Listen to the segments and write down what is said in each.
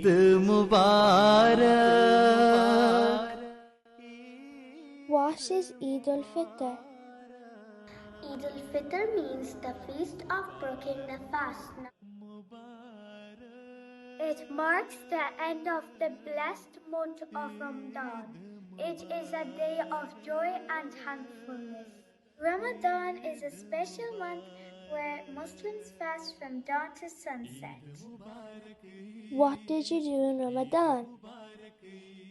Eid Mubarak. What is Eid-ul-Fitr? Eid-ul-Fitr means the feast of breaking the fast. It marks the end of the blessed month of Ramadan. It is a day of joy and thankfulness. Ramadan is a special month where Muslims fast from dawn to sunset. What did you do in Ramadan?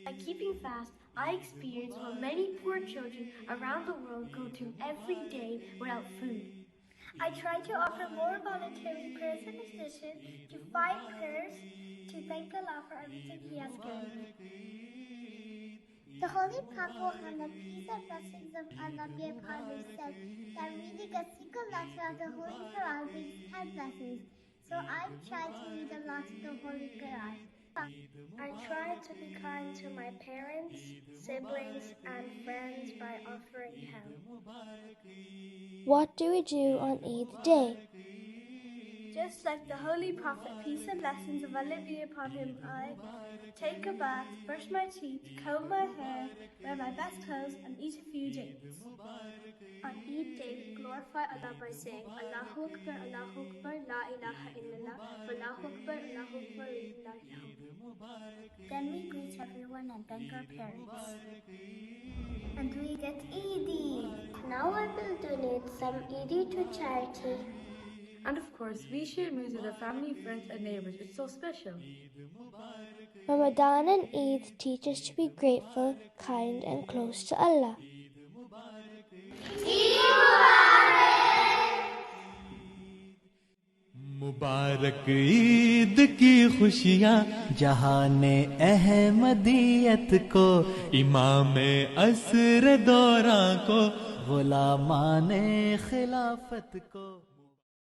By keeping fast, I experienced what many poor children around the world go through every day without food. I try to offer more voluntary prayers in addition to 5 prayers to thank Allah for everything He has given me. The Holy Prophet and the peace and blessings of Allah be upon him said that reading a single letter of the Holy Quran brings 10 blessings. So I try to read a lot of the Holy Quran. I try to be kind to my parents, siblings, and friends by offering help. What do we do on Eid day? Just like the Holy Prophet, peace and blessings of Allah be upon him, I take a bath, brush my teeth, comb my hair, wear my best clothes, and eat a few dates. On Eid day, we glorify Allah by saying Allahu Akbar, La ilaha illallah, Wallahu Akbar, Allahu Akbar, Lillahi alhamd. Then we greet everyone and thank our parents. And we get Eid. Now I will donate some Eid to charity. And of course, we share meals with our family, friends and neighbours. It's so special. Ramadan and Eid teach us to be grateful, kind and close to Allah. मुबारक ईद की खुशियाँ जहाने अहमदियत को, इमामे असर दौरा को, गुलामाने खिलाफत को।